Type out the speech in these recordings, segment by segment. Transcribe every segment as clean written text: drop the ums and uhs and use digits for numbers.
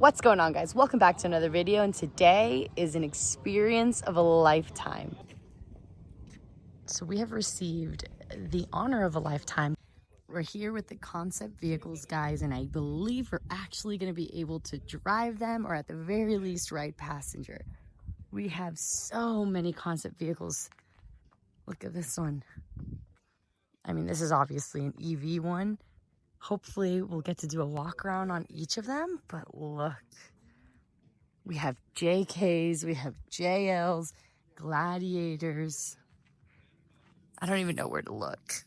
What's going on, guys? Welcome back to another video, and today is an experience of a lifetime. So we have received the honor of a lifetime. We're here with the concept vehicles, guys, and I believe we're actually going to be able to drive them, or at the very least ride passenger. We have so many concept vehicles. Look at this one. I mean, this is obviously an EV one. Hopefully we'll get to do a walk around on each of them, but look. We have JKs, we have JLs, Gladiators. I don't even know where to look.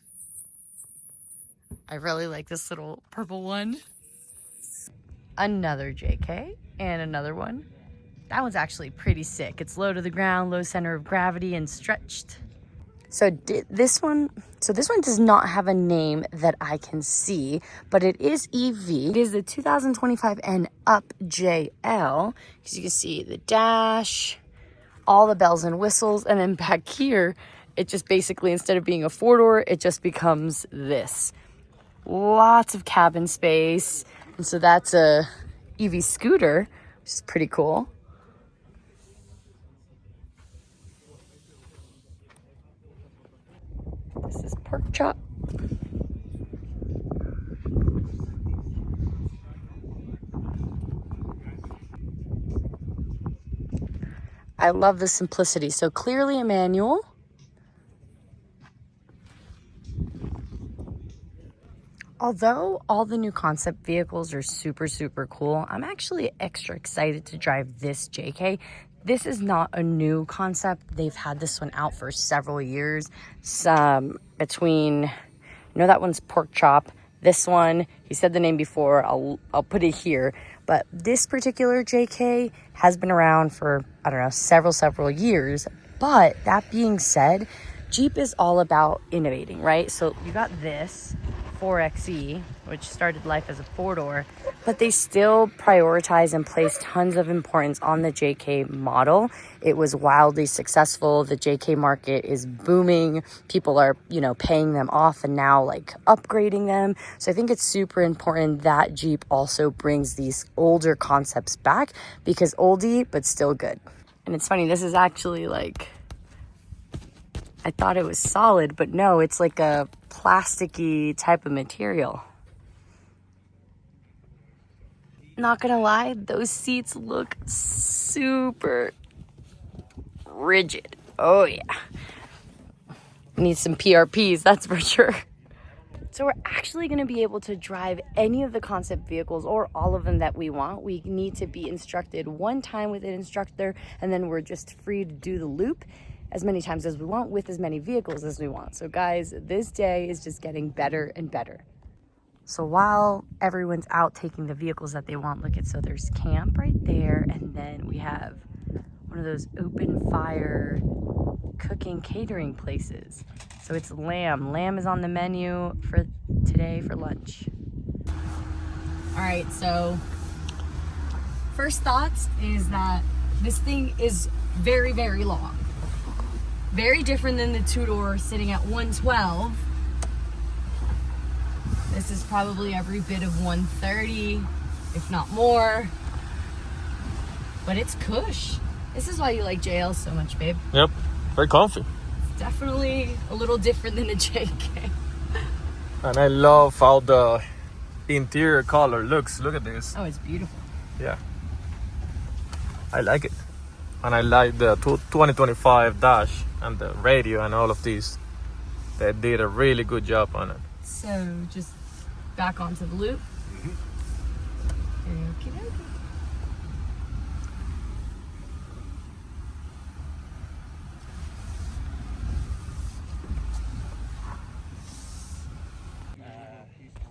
I really like this little purple one. Another JK and another one. That one's actually pretty sick. It's low to the ground, low center of gravity, and stretched. So this one does not have a name that I can see, but it is EV. It is the 2025 and up JL, because you can see the dash, all the bells and whistles, and then back here, it just basically, instead of being a four-door, it just becomes this. Lots of cabin space, and so that's a EV scooter, which is pretty cool. This is pork chop. I love the simplicity. So clearly a manual. Although all the new concept vehicles are super, super cool, I'm actually extra excited to drive this JK. This is not a new concept. They've had this one out for several years. Some between, that one's pork chop. This one, he said the name before, I'll put it here. But this particular JK has been around for, I don't know, several years. But that being said, Jeep is all about innovating, right? So you got this 4xe, which started life as a four-door, but they still prioritize and place tons of importance on the JK model. It was wildly successful. The JK market is booming. People are, paying them off and now upgrading them. So I think it's super important that Jeep also brings these older concepts back, because oldie, but still good. And it's funny, this is actually I thought it was solid, but no, it's like a plasticky type of material. Not gonna lie, those seats look super rigid. Oh yeah. Need some PRPs, that's for sure. So we're actually gonna be able to drive any of the concept vehicles or all of them that we want. We need to be instructed one time with an instructor, and then we're just free to do the loop as many times as we want with as many vehicles as we want. So guys, this day is just getting better and better. So while everyone's out taking the vehicles that they want, so there's camp right there, and then we have one of those open fire cooking catering places. So it's lamb. Lamb is on the menu for today for lunch. All right, so first thoughts is that this thing is very, very long. Very different than the two-door sitting at 112. This is probably every bit of 130, if not more. But it's cush. This is why you like JL so much, babe. Yep, very comfy. It's definitely a little different than a JK. And I love how the interior color looks. Look at this. Oh, it's beautiful. Yeah. I like it. And I like the 2025 dash and the radio and all of these. They did a really good job on it. So just back onto the loop. Okie dokie.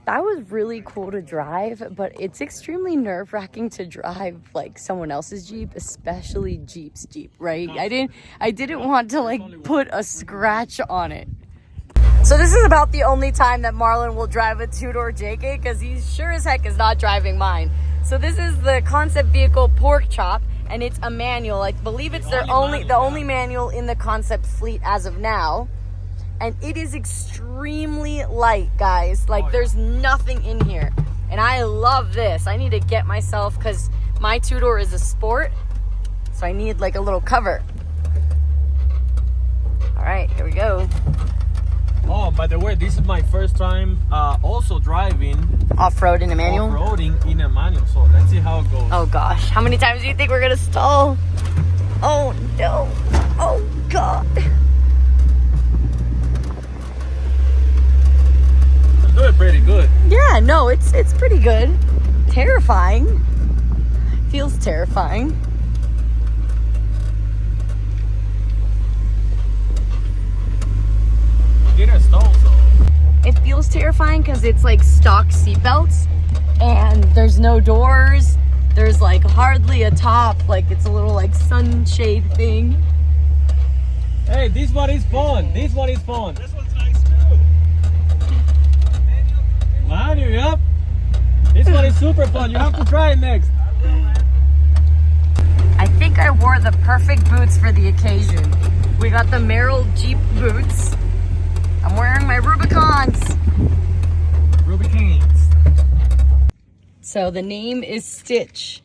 That was really cool to drive, but it's extremely nerve-wracking to drive someone else's Jeep, especially Jeep's Jeep, right? I didn't want to put a scratch on it. So this is about the only time that Marlon will drive a two-door JK, because he sure as heck is not driving mine. So this is the concept vehicle pork chop, and it's a manual. I believe it's the only manual in the concept fleet as of now. And it is extremely light, guys. There's nothing in here. And I love this. I need to get myself, because My two-door is a sport, so I need like a little cover. All right, here we go. Oh, by the way, this is my first time also driving Off-road in a manual? Off-roading in a manual, so let's see how it goes. Oh gosh, how many times do you think we're gonna stall? Oh no, oh God. I'm doing pretty good. Yeah, no, it's pretty good. Terrifying. Feels terrifying. Didn't stall, so. It feels terrifying because it's like stock seatbelts and there's no doors. There's like hardly a top, like it's a little like sunshade thing. Hey, this one is fun. This one is fun. This one's nice too. Manual, yep. This one is super fun. You have to try it next. I think I wore the perfect boots for the occasion. We got the Merrill Jeep boots. I'm wearing my Rubicons. Rubicons. So the name is Stitch.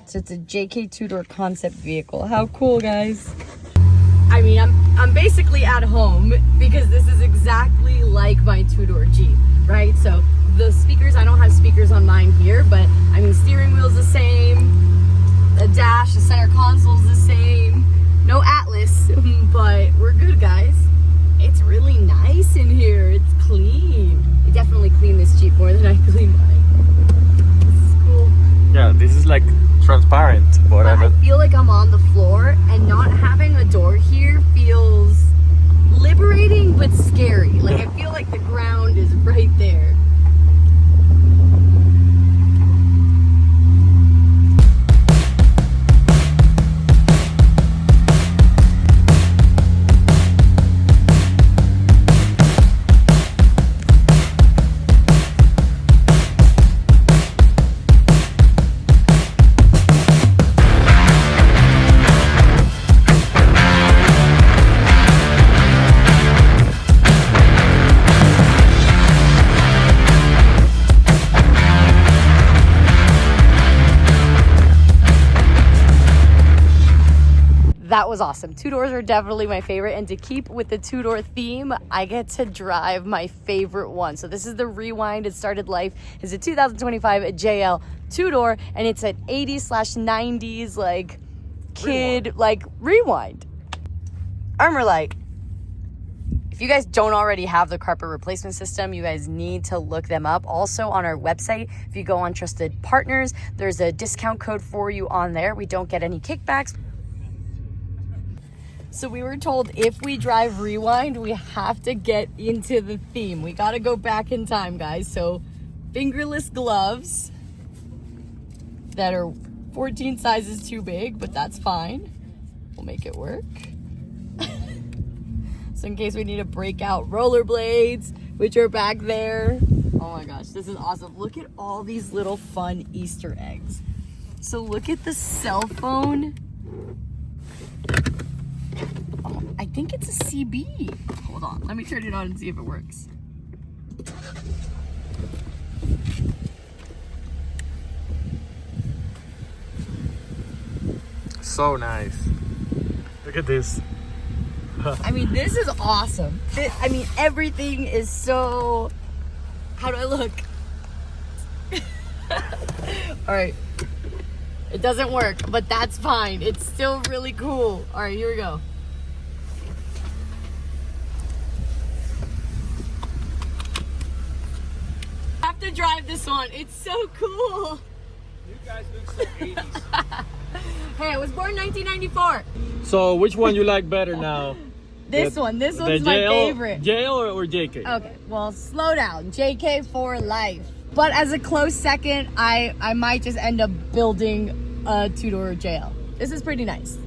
So it's a JK two-door concept vehicle. How cool, guys. I mean, I'm basically at home because this is exactly like my two-door Jeep, right? So the speakers, I don't have speakers on mine here, but I mean, steering wheel's the same, the dash, the center console's the same. No Atlas, but we're good, guys. It's really nice in here. It's clean. I definitely clean this Jeep more than I clean mine. This is cool. Yeah, this is like transparent, whatever. I feel like I'm on the floor, and not having a door here feels liberating but scary. Like I feel like the ground is right there. That was awesome. Two doors are definitely my favorite, and to keep with the two-door theme, I get to drive my favorite one. So this is the Rewind. It started life as a 2025 JL two-door, and it's an 80s/90s like kid rewind. Armor light. If you guys don't already have the carpet replacement system, you guys need to look them up. Also on our website, if you go on Trusted Partners, there's a discount code for you on there. We don't get any kickbacks. So we were told if we drive Rewind, we have to get into the theme. We got to go back in time, guys. So fingerless gloves that are 14 sizes too big, but that's fine. We'll make it work. So in case we need to break out rollerblades, which are back there. Oh my gosh, this is awesome. Look at all these little fun Easter eggs. So look at the cell phone. Oh, I think it's a CB. Hold on, let me turn it on and see if it works. So nice. Look at this. I mean, this is awesome. I mean, everything is so... How do I look? All right. It doesn't work, but that's fine. It's still really cool. All right, here we go. I have to drive this one. It's so cool. You guys look so 80s. Hey, I was born 1994. So which one you like better now? This one's my favorite. JL or JK? Okay, well, slow down. JK for life. But as a close second, I might just end up building a two-door JL. This is pretty nice.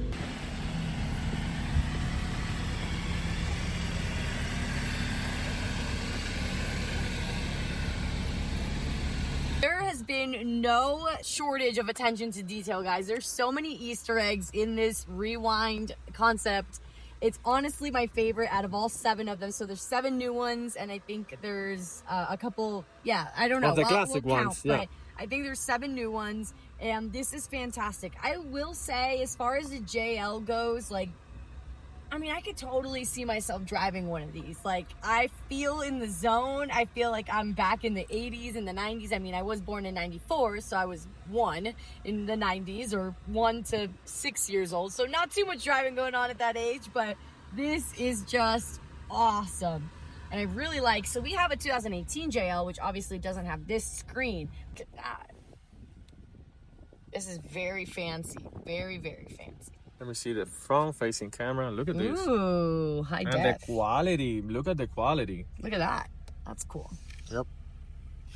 There has been no shortage of attention to detail, guys. There's so many Easter eggs in this Rewind concept. It's honestly my favorite out of all 7 of them. So there's 7 new ones, and I think there's a couple, yeah, I don't know. Of the classic we'll count, ones, yeah. But I think there's 7 new ones, and this is fantastic. I will say, as far as the JL goes, like, I mean, I could totally see myself driving one of these. Like, I feel in the zone. I feel like I'm back in the 80s and the 90s. I mean, I was born in 94, so I was 1 in the 90s, or 1 to 6 years old. So not too much driving going on at that age, but this is just awesome. And I really like, so we have a 2018 JL, which obviously doesn't have this screen. Look at that. This is very fancy. Very, very fancy. Let me see the front-facing camera. Look at this. Ooh, high def. And the quality. Look at the quality. Look at that. That's cool. Yep.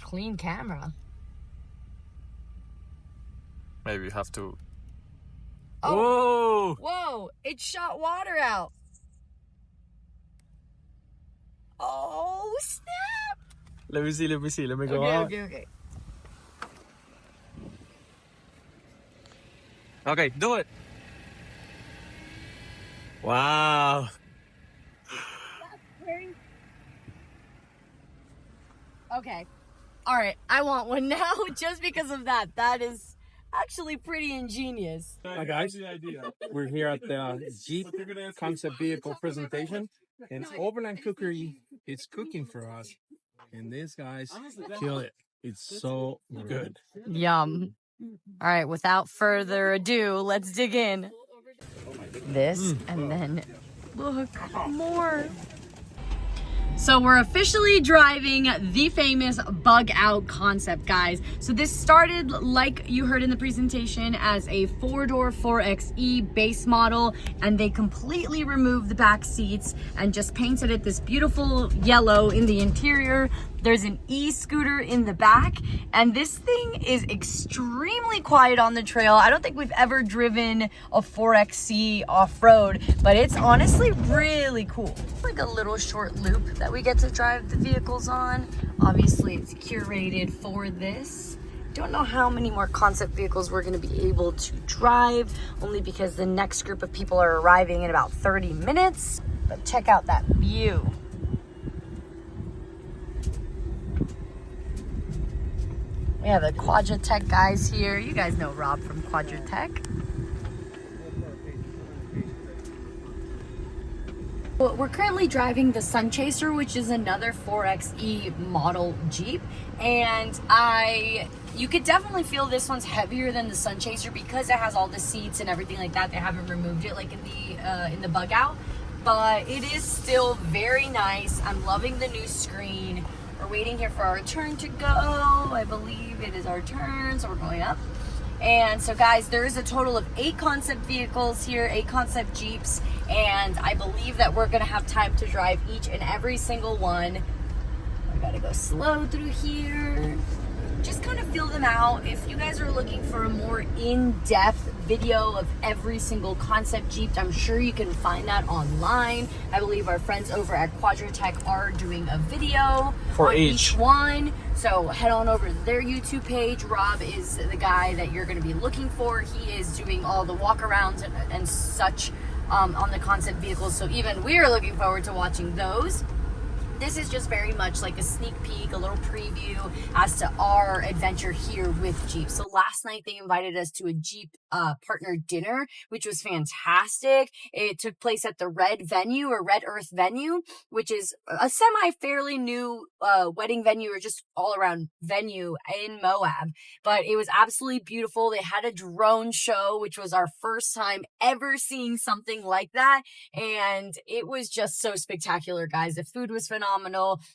Clean camera. Maybe you have to... Oh. Whoa! Whoa, it shot water out. Oh, snap. Let me see. Let me go Okay, out. okay. Okay, do it. Wow. Okay. All right, I want one now just because of that. That is actually pretty ingenious. Hi guys, we're here at the Jeep concept vehicle presentation, and Overland Cookery is cooking for us, and these guys kill it. It's so good. Yum. All right, without further ado, let's dig in. This, and then look, more. So we're officially driving the famous Bugout concept, guys. So this started, like you heard in the presentation, as a 4-door 4xe base model, and they completely removed the back seats and just painted it this beautiful yellow in the interior. There's an e-scooter in the back, and this thing is extremely quiet on the trail. I don't think we've ever driven a 4xe off-road, but it's honestly really cool. Like a little short loop that we get to drive the vehicles on. Obviously, it's curated for this. Don't know how many more concept vehicles we're gonna be able to drive, only because the next group of people are arriving in about 30 minutes. But check out that view. We have the Quadratech guys here. You guys know Rob from Quadratech. Well, we're currently driving the Sun Chaser, which is another 4xe model Jeep, and you could definitely feel this one's heavier than the Sun Chaser because it has all the seats and everything like that. They haven't removed it like in the Bugout, but it is still very nice. I'm loving the new screen. We're waiting here for our turn to go. I believe it is our turn, so we're going up. And so guys, there is a total of 8 concept vehicles here, 8 concept Jeeps, and I believe that we're gonna have time to drive each and every single one. I gotta go slow through here. Just kind of feel them out. If you guys are looking for a more in-depth video of every single concept Jeep, I'm sure you can find that online. I believe our friends over at Quadratech are doing a video for on each one. So head on over to their YouTube page. Rob is the guy that you're going to be looking for. He is doing all the walkarounds and such on the concept vehicles. So even we are looking forward to watching those. This is just very much like a sneak peek, a little preview as to our adventure here with Jeep. So last night they invited us to a Jeep partner dinner, which was fantastic. It took place at the Red venue, or Red Earth venue, which is a fairly new wedding venue, or just all around venue in Moab. But it was absolutely beautiful. They had a drone show, which was our first time ever seeing something like that. And it was just so spectacular, guys. The food was phenomenal.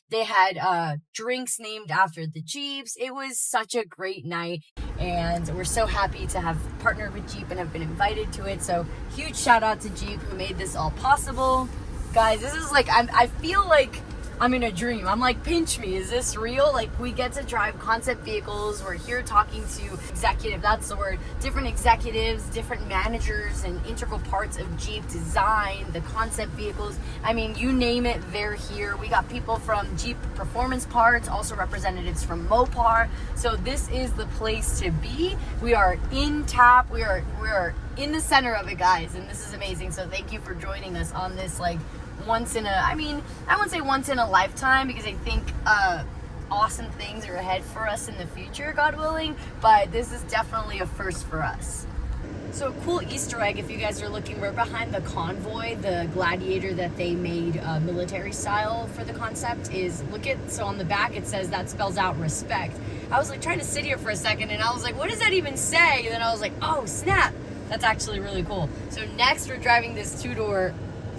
They had drinks named after the Jeeps. It was such a great night, and we're so happy to have partnered with Jeep and have been invited to it. So huge shout out to Jeep who made this all possible. Guys, this is like, I feel like I'm in a dream. I'm like, pinch me, is this real? Like, we get to drive concept vehicles. We're here talking to that's the word, different executives, different managers, and integral parts of Jeep design, the concept vehicles. I mean, you name it, they're here. We got people from Jeep Performance Parts, also representatives from Mopar. So this is the place to be. We are in tap. We are in the center of it, guys, and this is amazing. So thank you for joining us on this, like, I wouldn't say once in a lifetime, because I think awesome things are ahead for us in the future, God willing, but this is definitely a first for us. So a cool Easter egg, if you guys are looking, we're behind the convoy, the gladiator that they made military style for the concept is, so on the back it says that spells out respect. I was like trying to sit here for a second and I was like, what does that even say? And then I was like, oh snap, that's actually really cool. So next we're driving this 2-door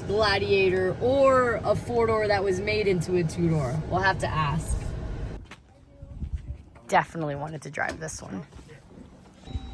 gladiator or a 4-door that was made into a 2-door. We'll have to ask. Definitely wanted to drive this one.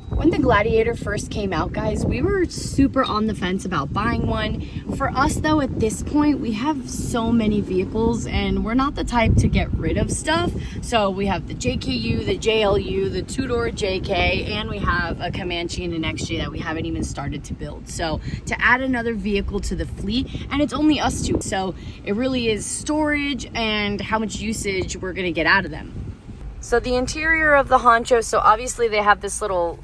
When the Gladiator first came out, guys, we were super on the fence about buying one. For us, though, at this point, we have so many vehicles and we're not the type to get rid of stuff. So we have the JKU, the JLU, the 2-door JK, and we have a Comanche and an XJ that we haven't even started to build. So to add another vehicle to the fleet, and it's only us two. So it really is storage and how much usage we're gonna get out of them. So the interior of the honcho, so obviously they have this little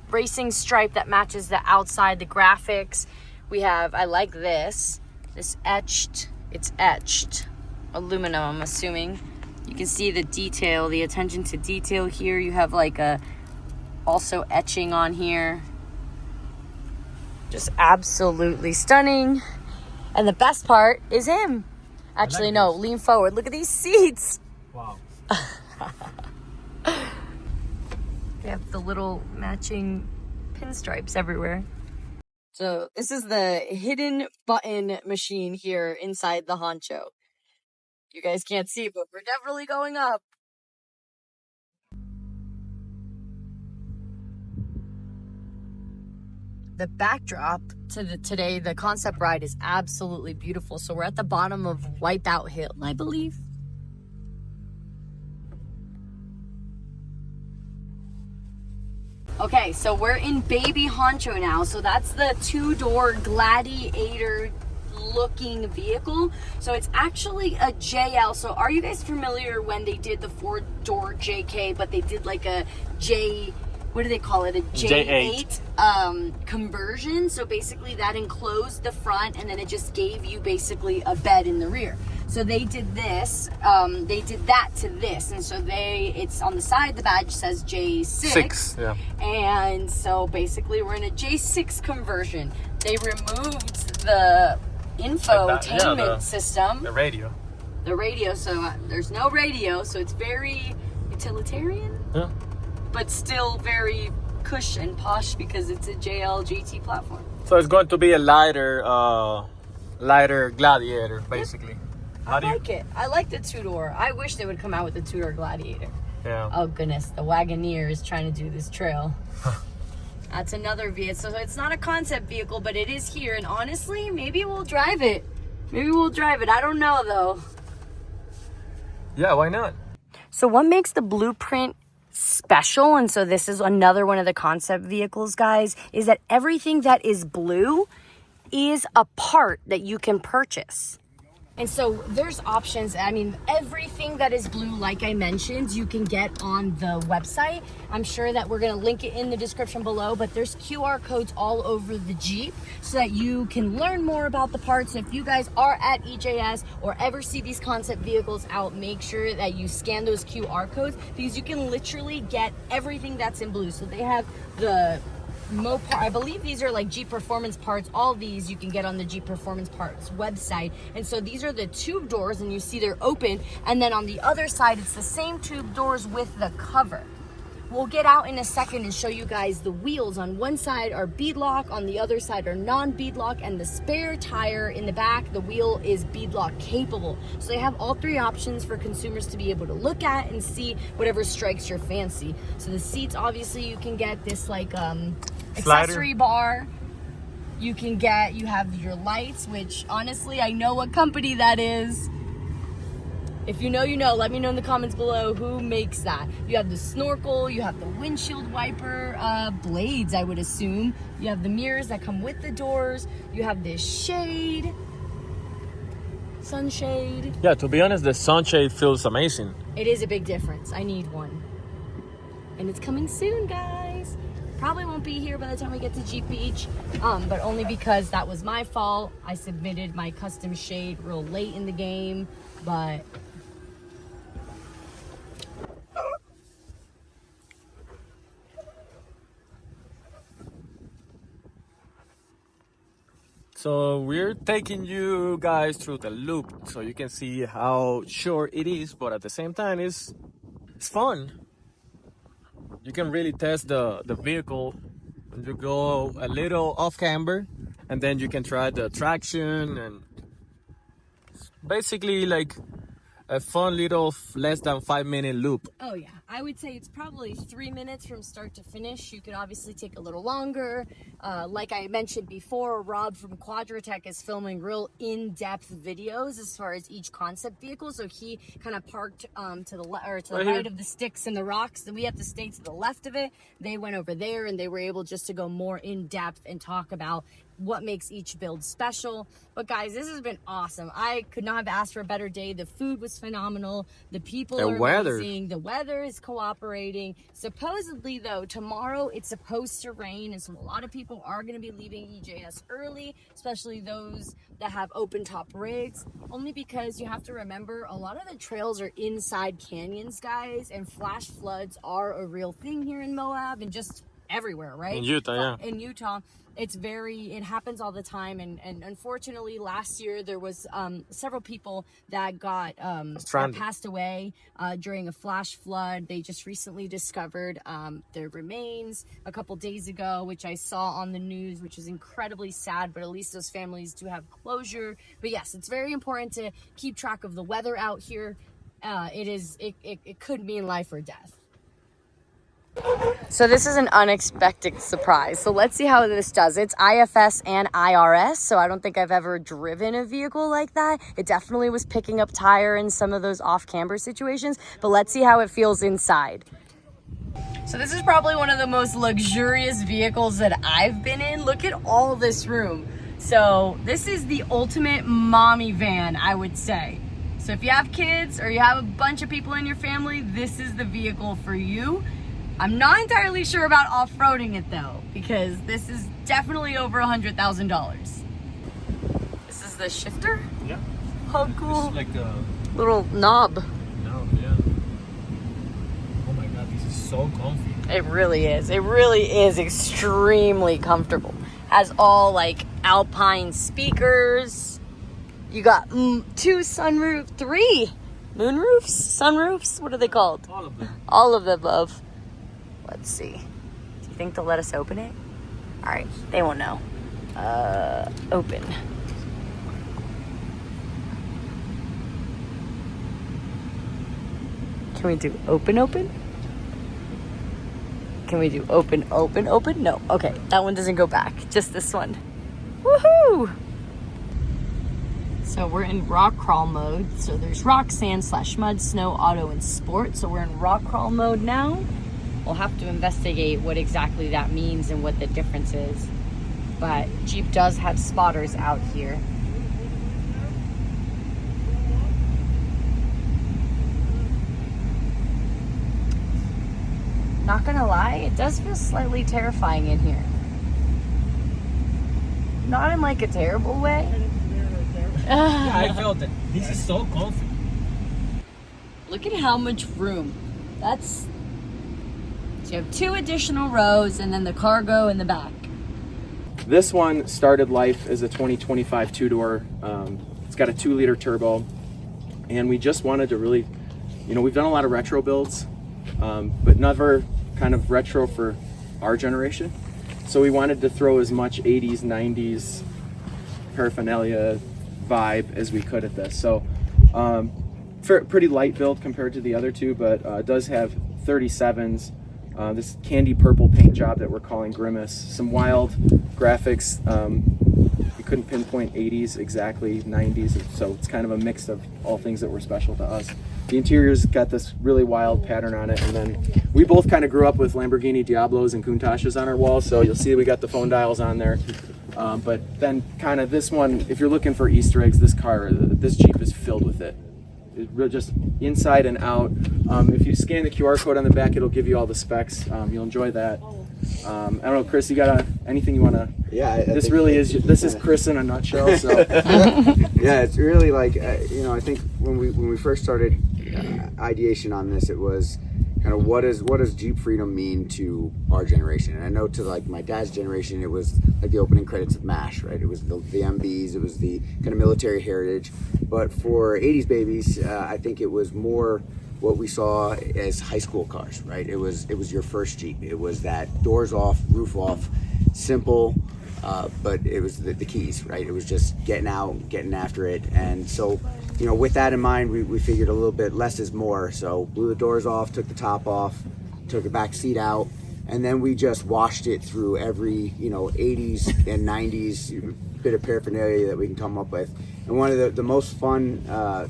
racing stripe that matches the outside, the graphics. We have, I like this etched, it's etched aluminum, I'm assuming. You can see the detail, the attention to detail here. You have like a also etching on here. Just absolutely stunning. And the best part is him. Actually, no, lean forward. Look at these seats. Wow. They have the little matching pinstripes everywhere. So this is the hidden button machine here inside the honcho. You guys can't see, but we're definitely going up. The backdrop to today, the concept ride is absolutely beautiful. So we're at the bottom of Wipeout Hill, I believe. Okay, so we're in Baby Honcho now. So that's the 2-door gladiator looking vehicle. So it's actually a JL. So are you guys familiar when they did the 4-door JK, but they did like a J, what do they call it? A J8 conversion. So basically that enclosed the front and then it just gave you basically a bed in the rear. So they did this, they did that to this. And so it's on the side, the badge says J6. Yeah. And so basically we're in a J6 conversion. They removed the infotainment system. The radio. The radio, so there's no radio. So it's very utilitarian. Yeah. But still very cush and posh because it's a JL GT platform. So it's going to be a lighter gladiator, basically. Yep. I like it. I like the 2-door. I wish they would come out with a 2-door gladiator. Yeah. Oh goodness, the wagoneer is trying to do this trail. That's another vehicle. So it's not a concept vehicle, but it is here. And honestly, maybe we'll drive it. Maybe we'll drive it. I don't know though. Yeah, why not? So what makes the Blueprint special, and so this is another one of the concept vehicles, guys, is that everything that is blue is a part that you can purchase. And so there's options. I mean, everything that is blue, like I mentioned, you can get on the website. I'm sure that we're going to link it in the description below, but there's QR codes all over the Jeep so that you can learn more about the parts. If you guys are at EJS or ever see these concept vehicles out, make sure that you scan those QR codes because you can literally get everything that's in blue. So they have the Mopar, I believe these are like Jeep Performance parts. All these you can get on the Jeep Performance parts website. And so these are the tube doors and you see they're open. And then on the other side, it's the same tube doors with the cover. We'll get out in a second and show you guys the wheels. On one side are beadlock, on the other side are non-beadlock, and the spare tire in the back, the wheel is beadlock capable. So they have all three options for consumers to be able to look at and see whatever strikes your fancy. So the seats, obviously you can get this like accessory bar. You have your lights, which honestly I know what company that is. If you know, you know. Let me know in the comments below who makes that. You have the snorkel, you have the windshield wiper blades, I would assume. You have the mirrors that come with the doors. You have this shade, sunshade. Yeah, to be honest, the sunshade feels amazing. It is a big difference. I need one. And it's coming soon, guys. Probably won't be here by the time we get to Jeep Beach, but only because that was my fault. I submitted my custom shade real late in the game, but So we're taking you guys through the loop so you can see how short it is, but at the same time it's fun. You can really test the vehicle when you go a little off camber, and then you can try the traction, and basically like a fun little less than 5 minute loop. Oh yeah, I would say it's probably 3 minutes from start to finish. You could obviously take a little longer. Like I mentioned before, Rob from Quadratech is filming real in-depth videos as far as each concept vehicle. So he kind of parked to the right of the sticks and the rocks, and we have to stay to the left of it. They went over there, and they were able just to go more in depth and talk about what makes each build special. But guys, this has been awesome. I could not have asked for a better day. The food was phenomenal. The people are amazing. The weather is cooperating. Supposedly though, tomorrow it's supposed to rain, and so a lot of people are going to be leaving EJS early, especially those that have open top rigs, only because you have to remember a lot of the trails are inside canyons, guys, and flash floods are a real thing here in Moab and just everywhere, right? In Utah, yeah. In Utah. It happens all the time, and unfortunately last year there was several people that got that passed away during a flash flood. They just recently discovered their remains a couple days ago, which I saw on the news, which is incredibly sad, but at least those families do have closure. But yes, it's very important to keep track of the weather out here. It could mean life or death. So this is an unexpected surprise. So let's see how this does. It's IFS and IRS, so I don't think I've ever driven a vehicle like that. It definitely was picking up tire in some of those off-camber situations, but let's see how it feels inside. So this is probably one of the most luxurious vehicles that I've been in. Look at all this room. So this is the ultimate mommy van, I would say. So if you have kids or you have a bunch of people in your family, this is the vehicle for you. I'm not entirely sure about off-roading it though, because this is definitely over $100,000. This is the shifter? Yeah. Oh, cool. This is like a little knob. No, yeah. Oh my God, this is so comfy. It really is. It really is extremely comfortable. Has all like Alpine speakers. You got 2 sunroof, 3 moonroofs, sunroofs. What are they called? All of them. All of the above. Let's see. Do you think they'll let us open it? All right, they won't know. Open. Can we do open? Can we do open? No. Okay, that one doesn't go back. Just this one. Woohoo! So we're in rock crawl mode. So there's rock, sand, / mud, snow, auto, and sport. So we're in rock crawl mode now. We'll have to investigate what exactly that means and what the difference is. But Jeep does have spotters out here. Not gonna lie, it does feel slightly terrifying in here. Not in like a terrible way. Yeah, I felt it. This is so comfy. Look at how much room. So you have 2 additional rows and then the cargo in the back. This one started life as a 2025 two-door. It's got a 2-liter turbo, and we just wanted to really, we've done a lot of retro builds, but never kind of retro for our generation. So we wanted to throw as much 80s, 90s paraphernalia vibe as we could at this. So pretty light build compared to the other two, but it does have 37s. This candy purple paint job that we're calling Grimace. Some wild graphics. We couldn't pinpoint 80s exactly, 90s, so it's kind of a mix of all things that were special to us. The interior's got this really wild pattern on it, and then we both kind of grew up with Lamborghini Diablos and Countachs on our walls, so you'll see we got the phone dials on there. But then kind of this one, if you're looking for Easter eggs, this Jeep is filled with it. Just inside and out. If you scan the QR code on the back, it'll give you all the specs. You'll enjoy that. I don't know, Chris, you got anything you want to? Yeah, this is Chris in a nutshell. So yeah, it's really like I think when we first started ideation on this, it was kind of what does Jeep freedom mean to our generation. And I know to like my dad's generation, it was like the opening credits of MASH, right? It was the MBs, it was the kind of military heritage. But for 80s babies, I think it was more what we saw as high school cars, right? It was your first Jeep. It was that doors off, roof off, simple, but it was the keys, right? It was just getting out, getting after it. And so, you know, with that in mind, we figured a little bit less is more. So blew the doors off, took the top off, took the back seat out, and then we just washed it through every, you know, 80s and 90s bit of paraphernalia that we can come up with. And one of the most fun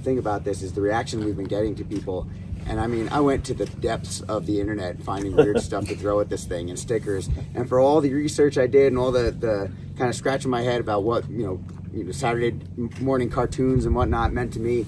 thing about this is the reaction we've been getting to people. And I mean, I went to the depths of the internet finding weird stuff to throw at this thing and stickers. And for all the research I did and all the kind of scratching my head about what, you know, Saturday morning cartoons and whatnot meant to me,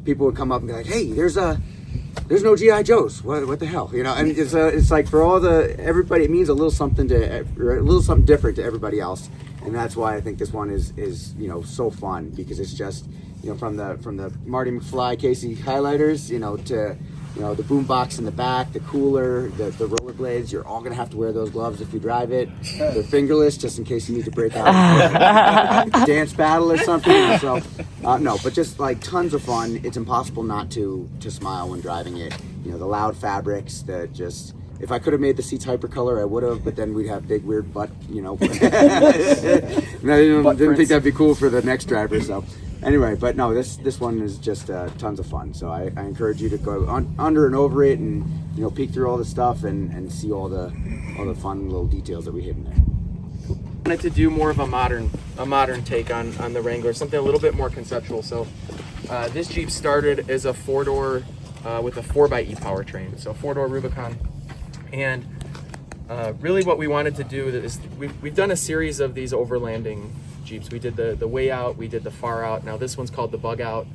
people would come up and be like, hey, there's no G.I. Joes. What the hell? You know, and it's like for all everybody, it means a little something different to everybody else. And that's why I think this one is you know, so fun, because it's just, you know, from the Marty McFly Casey highlighters, you know, to, you know, the boom box in the back, the cooler, the rollerblades. You're all gonna have to wear those gloves if you drive it. They're fingerless, just in case you need to break out dance battle or something. So no, but just like tons of fun. It's impossible not to smile when driving it. You know, the loud fabrics that just. If I could have made the seats hypercolor, I would have, but then we'd have big weird butt, you know. And I didn't think that'd be cool for the next driver. So anyway, but no, this one is just tons of fun. So I encourage you to go under and over it, and, you know, peek through all the stuff and see all the fun little details that we hid in there. I wanted to do more of a modern take on the Wrangler, something a little bit more conceptual. So this Jeep started as a 4-door with a 4xe powertrain, so 4-door Rubicon. And really what we wanted to do is we've done a series of these overlanding Jeeps. We did the way out, we did the far out. Now this one's called the Bugout.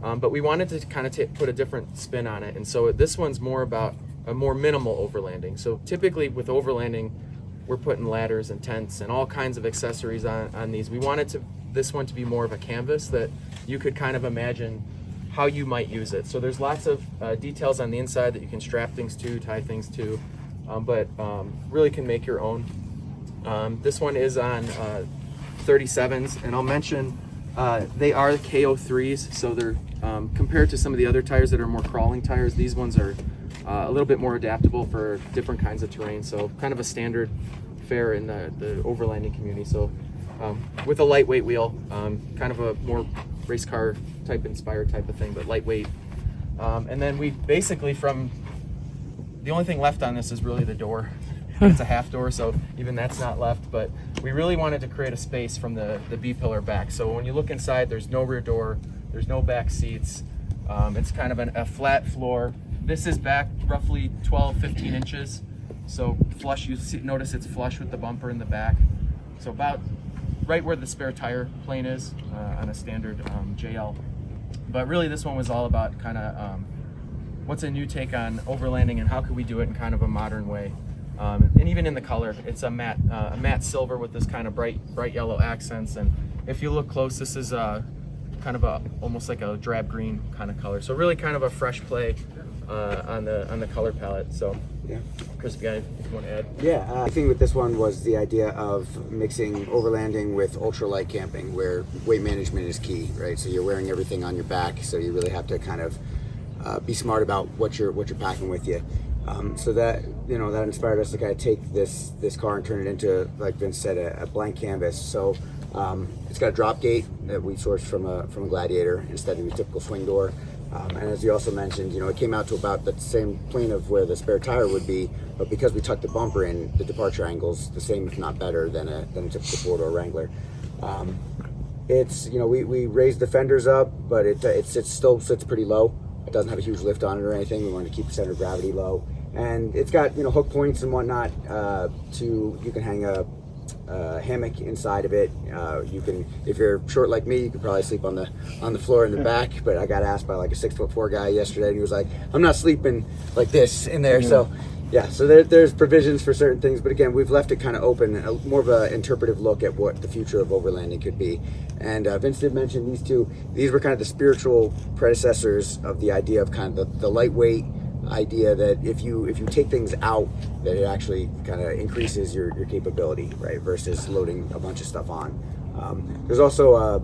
But we wanted to kind of put a different spin on it. And so this one's more about a more minimal overlanding. So typically with overlanding, we're putting ladders and tents and all kinds of accessories on these. We wanted this one to be more of a canvas that you could kind of imagine how you might use it. So there's lots of details on the inside that you can strap things to, tie things to, but really can make your own. This one is on 37s, and I'll mention they are KO3s, so they're compared to some of the other tires that are more crawling tires, these ones are a little bit more adaptable for different kinds of terrain, so kind of a standard fare in the overlanding community. So with a lightweight wheel, kind of a more race car type inspired type of thing, but lightweight. And then we basically the only thing left on this is really the door. It's a half door, so even that's not left, but we really wanted to create a space from the B-pillar back. So when you look inside, there's no rear door, there's no back seats. It's kind of a flat floor. This is back roughly 12, 15 inches. So flush, notice it's flush with the bumper in the back. So about right where the spare tire plane is on a standard JL. But really this one was all about kind of what's a new take on overlanding and how could we do it in kind of a modern way. And even in the color, it's a matte silver with this kind of bright yellow accents. And if you look close, this is kind of almost like a drab green kind of color. So really kind of a fresh play on the color palette. So yeah, Chris, if you want to add. Yeah, I think with this one was the idea of mixing overlanding with ultralight camping, where weight management is key, right? So you're wearing everything on your back, so you really have to kind of be smart about what you're packing with you. So that, you know, that inspired us to kind of take this car and turn it into, like Vince said, a blank canvas. So it's got a drop gate that we sourced from a Gladiator instead of the typical swing door. And as you also mentioned, you know, it came out to about the same plane of where the spare tire would be, but because we tucked the bumper in, the departure angle's the same, if not better, than a typical 4-door Wrangler. It's, you know, we raised the fenders up, but it still sits pretty low. It doesn't have a huge lift on it or anything. We wanted to keep the center of gravity low. And it's got, you know, hook points and whatnot you can hang a hammock inside of it. You can, if you're short like me, you could probably sleep on the floor in the back. But I got asked by like a 6'4" guy yesterday, and he was like, "I'm not sleeping like this in there." So yeah, so there's provisions for certain things. But again, we've left it kind of open, more of an interpretive look at what the future of overlanding could be. And Vince did mention these two. These were kind of the spiritual predecessors of the idea of kind of the lightweight, idea that if you take things out, that it actually kind of increases your capability, right? Versus loading a bunch of stuff on. There's also a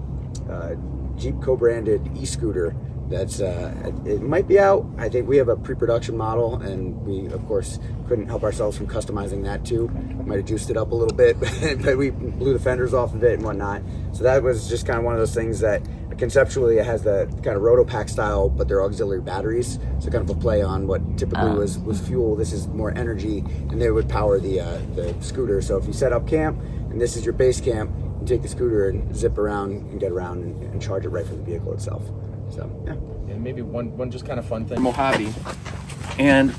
Jeep co-branded e-scooter that's it might be out. I think we have a pre-production model, and we of course couldn't help ourselves from customizing that too. Might have juiced it up a little bit, but we blew the fenders off of it and whatnot. So that was just kind of one of those things that conceptually it has the kind of rotopack style, but they're auxiliary batteries, so kind of a play on what typically was fuel. This is more energy, and they would power the scooter. So if you set up camp and this is your base camp, you take the scooter and zip around and get around and charge it right from the vehicle itself. So yeah. And maybe one just kind of fun thing, Mojave, and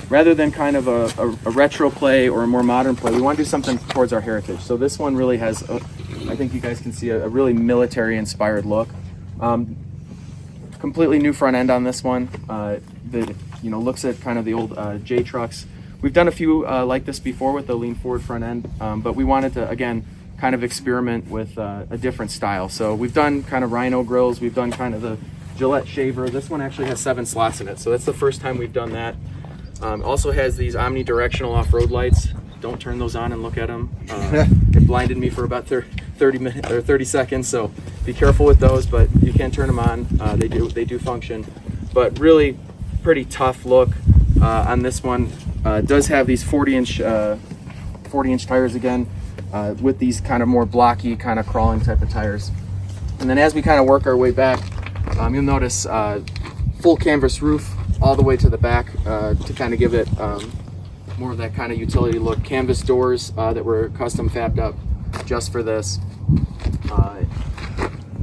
rather than kind of a retro play or a more modern play, we want to do something towards our heritage. So this one really has, I think you guys can see a really military inspired look. Completely new front end on this one. That looks at kind of the old J trucks. We've done a few like this before with the lean forward front end, but we wanted to again kind of experiment with a different style. So we've done kind of Rhino grills. We've done kind of the Gillette shaver. This one actually has 7 slots in it, so that's the first time we've done that. Also has these omnidirectional off-road lights. Don't turn those on and look at them. It blinded me for about 30 minutes or 30 seconds, so be careful with those, but you can turn them on. They do function, but really pretty tough look on this one. It does have these 40-inch tires again, with these kind of more blocky, kind of crawling type of tires. And then as we kind of work our way back, you'll notice full canvas roof all the way to the back to kind of give it more of that kind of utility look. Canvas doors that were custom fabbed up just for this.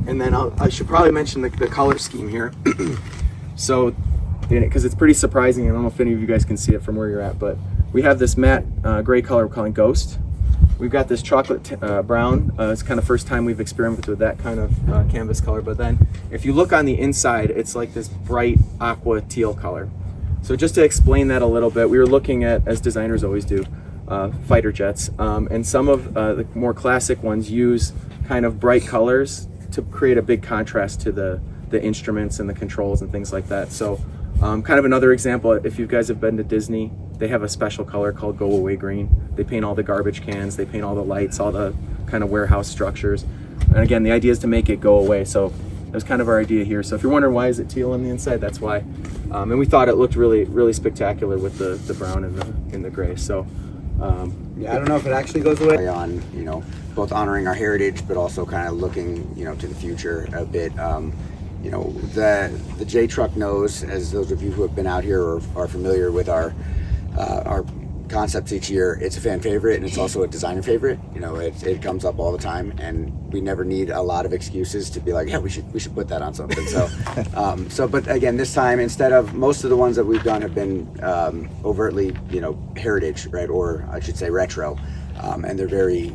And then I should probably mention the color scheme here. So, because it's pretty surprising, I don't know if any of you guys can see it from where you're at, but we have this matte gray color we're calling Ghost. We've got this chocolate brown. It's kind of first time we've experimented with that kind of canvas color. But then if you look on the inside, it's like this bright aqua teal color. So just to explain that a little bit, we were looking at, as designers always do, fighter jets. And some of the more classic ones use kind of bright colors to create a big contrast to the instruments and the controls and things like that. So kind of another example, if you guys have been to Disney, they have a special color called Go Away Green. They paint all the garbage cans, they paint all the lights, all the kind of warehouse structures. And again, the idea is to make it go away. So that was kind of our idea here. So if you're wondering why is it teal on the inside, that's why. And we thought it looked really, really spectacular with the brown and the gray. So yeah, I don't know if it actually goes away on, both honoring our heritage, but also kind of looking, to the future a bit. The J truck nose, as those of you who have been out here or are familiar with our concepts each year, it's a fan favorite and it's also a designer favorite. It comes up all the time, and we never need a lot of excuses to be like, yeah, we should put that on something. So but again, this time, instead of, most of the ones that we've done have been overtly heritage, right, or I should say retro, and they're very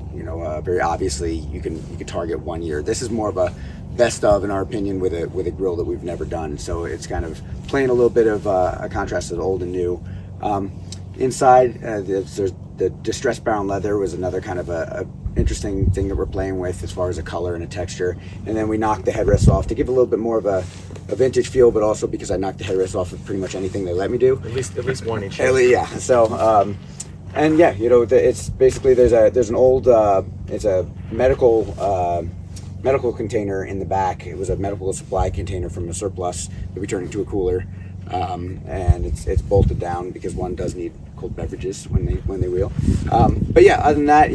very obviously you can target 1 year. This is more of a best of, in our opinion, with a grill that we've never done. So it's kind of playing a little bit of a contrast of old and new. Inside, there's the distressed brown leather was another kind of a interesting thing that we're playing with as far as a color and a texture. And then we knocked the headrests off to give a little bit more of a vintage feel, but also because I knocked the headrests off of pretty much anything they let me do. at least one each. Yeah. So and yeah, it's basically there's an old it's a medical container in the back. It was a medical supply container from a surplus that we turned into a cooler, and it's bolted down because one does need cold beverages when they wheel. But yeah, other than that,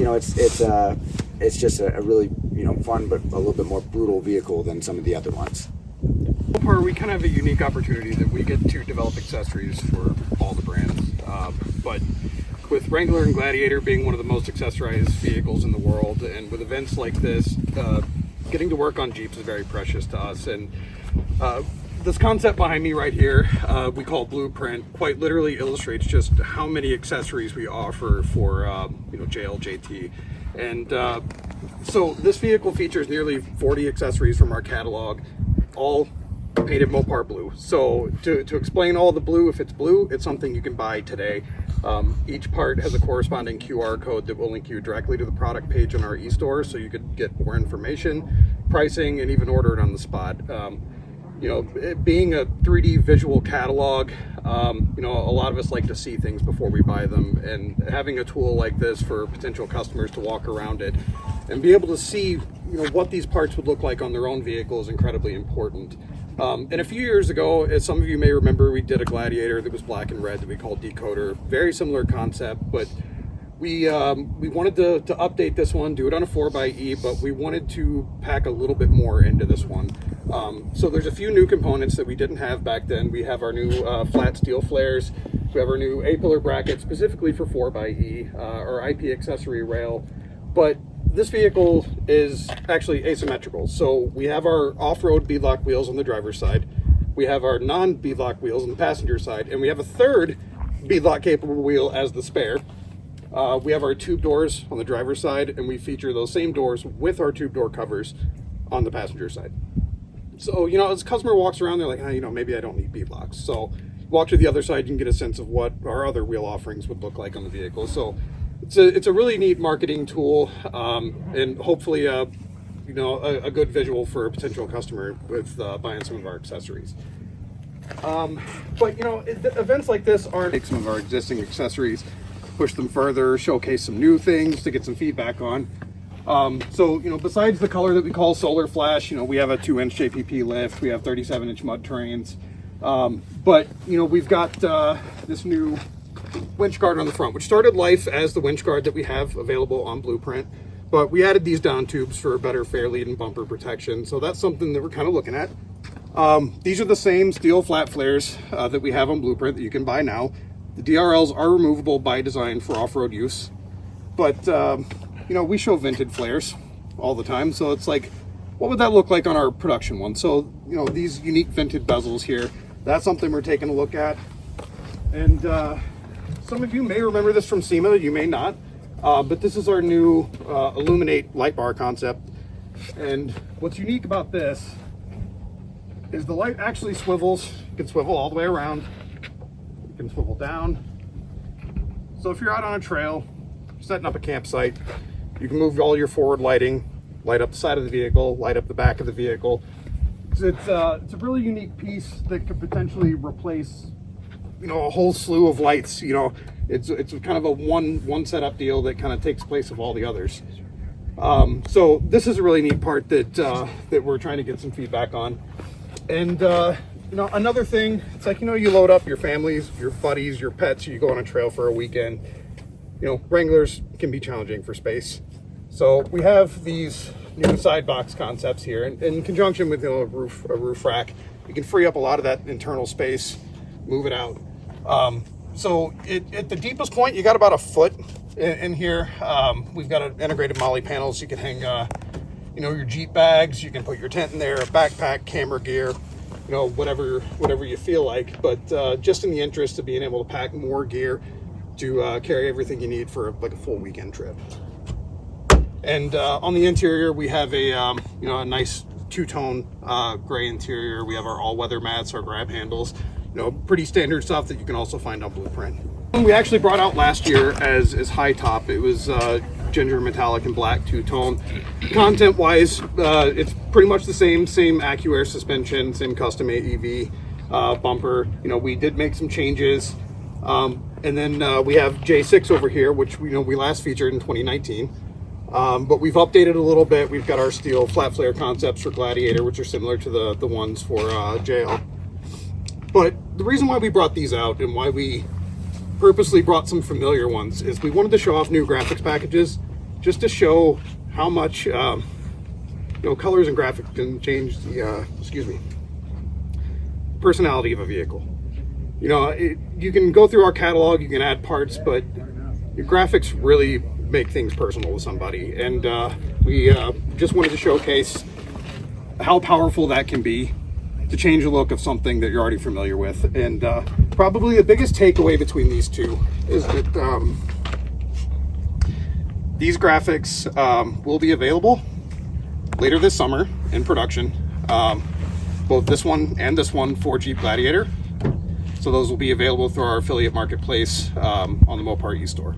it's just a really fun but a little bit more brutal vehicle than some of the other ones. We kind of have a unique opportunity that we get to develop accessories for all the brands, but with Wrangler and Gladiator being one of the most accessorized vehicles in the world, and with events like this, getting to work on Jeeps is very precious to us. And this concept behind me right here, we call Blueprint, quite literally illustrates just how many accessories we offer for JL, JT. And so this vehicle features nearly 40 accessories from our catalog, all painted Mopar blue. So to explain all the blue, if it's blue, it's something you can buy today. Each part has a corresponding QR code that will link you directly to the product page on our e-store, so you could get more information, pricing, and even order it on the spot. you know, it being a 3D visual catalog, you know, a lot of us like to see things before we buy them, and having a tool like this for potential customers to walk around it and be able to see, you know, what these parts would look like on their own vehicle is incredibly important. And a few years ago, as some of you may remember, we did a Gladiator that was black and red that we called Decoder. Very similar concept, but we wanted to update this one, do it on a 4xe, but we wanted to pack a little bit more into this one. So there's a few new components that we didn't have back then. We have our new flat steel flares. We have our new A-pillar bracket specifically for 4xe, our IP accessory rail. But this vehicle is actually asymmetrical. So we have our off-road beadlock wheels on the driver's side. We have our non-beadlock wheels on the passenger side. And we have a third beadlock capable wheel as the spare. We have our tube doors on the driver's side, and we feature those same doors with our tube door covers on the passenger side. So, you know, as a customer walks around, they're like, you know, maybe I don't need beadlocks. So walk to the other side, you can get a sense of what our other wheel offerings would look like on the vehicle. So it's a really neat marketing tool, and hopefully, you know, a good visual for a potential customer with buying some of our accessories. But, you know, events like this aren't take some of our existing accessories, push them further, showcase some new things to get some feedback on. So, you know, besides the color that we call Solar Flash, you know, we have a 2-inch JPP lift, we have 37-inch mud terrains, but, you know, we've got this new winch guard on the front, which started life as the winch guard that we have available on Blueprint, but we added these down tubes for better fair lead and bumper protection. So that's something that we're kind of looking at. These are the same steel flat flares that we have on Blueprint that you can buy now. The DRLs are removable by design for off-road use, but you know, we show vented flares all the time, so it's like, what would that look like on our production one? So, you know, these unique vented bezels here, that's something we're taking a look at. And some of you may remember this from SEMA, you may not, but this is our new Illuminate light bar concept. And what's unique about this is the light actually swivels. You can swivel all the way around. You can swivel down. So if you're out on a trail, setting up a campsite, you can move all your forward lighting, light up the side of the vehicle, light up the back of the vehicle. It's a really unique piece that could potentially replace, you know, a whole slew of lights. You know, it's kind of a one setup deal that kind of takes place of all the others. So this is a really neat part that that we're trying to get some feedback on. And you know, another thing, it's like, you know, you load up your families, your buddies, your pets, you go on a trail for a weekend. You know, Wranglers can be challenging for space. So we have these new side box concepts here, and in conjunction with, you know, a roof rack, you can free up a lot of that internal space, move it out. So at the deepest point, you got about a foot in here. We've got an integrated molly panel, so you can hang, you know, your Jeep bags, you can put your tent in there, a backpack, camera gear, you know, whatever you feel like. But just in the interest of being able to pack more gear to carry everything you need for like a full weekend trip. And on the interior, we have a you know, a nice two-tone gray interior. We have our all-weather mats, our grab handles, you know, pretty standard stuff that you can also find on Blueprint. We actually brought out last year as high top. It was ginger, metallic, and black two-tone. Content-wise, it's pretty much the same AccuAir suspension, same custom AEV bumper. You know, we did make some changes. And then we have J6 over here, which we last featured in 2019. But we've updated a little bit. We've got our steel flat flare concepts for Gladiator, which are similar to the ones for JL. But the reason why we brought these out and why we purposely brought some familiar ones is we wanted to show off new graphics packages, just to show how much you know, colors and graphics can change the personality of a vehicle. You know, you can go through our catalog, you can add parts, but your graphics really make things personal with somebody. And we just wanted to showcase how powerful that can be to change the look of something that you're already familiar with. And probably the biggest takeaway between these two is that these graphics will be available later this summer in production. Both this one and this one for Jeep Gladiator. So those will be available through our affiliate marketplace on the Mopar e-store.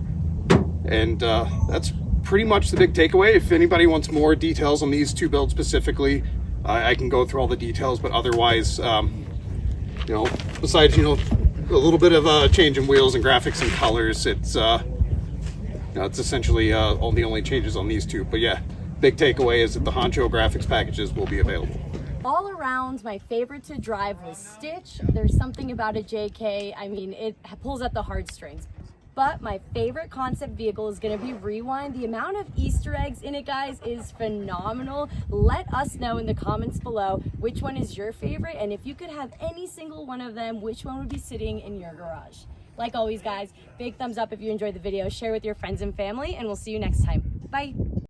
And that's pretty much the big takeaway. If anybody wants more details on these two builds specifically, I can go through all the details, but otherwise, you know, besides, you know, a little bit of a change in wheels and graphics and colors, it's you know, it's essentially all the only changes on these two. But yeah, big takeaway is that the honcho graphics packages will be available. All around, my favorite to drive was Stitch. There's something about a JK, I mean, it pulls at the heartstrings. But my favorite concept vehicle is gonna be Rewind. The amount of Easter eggs in it, guys, is phenomenal. Let us know in the comments below which one is your favorite, and if you could have any single one of them, which one would be sitting in your garage. Like always, guys, big thumbs up if you enjoyed the video, share with your friends and family, and we'll see you next time. Bye.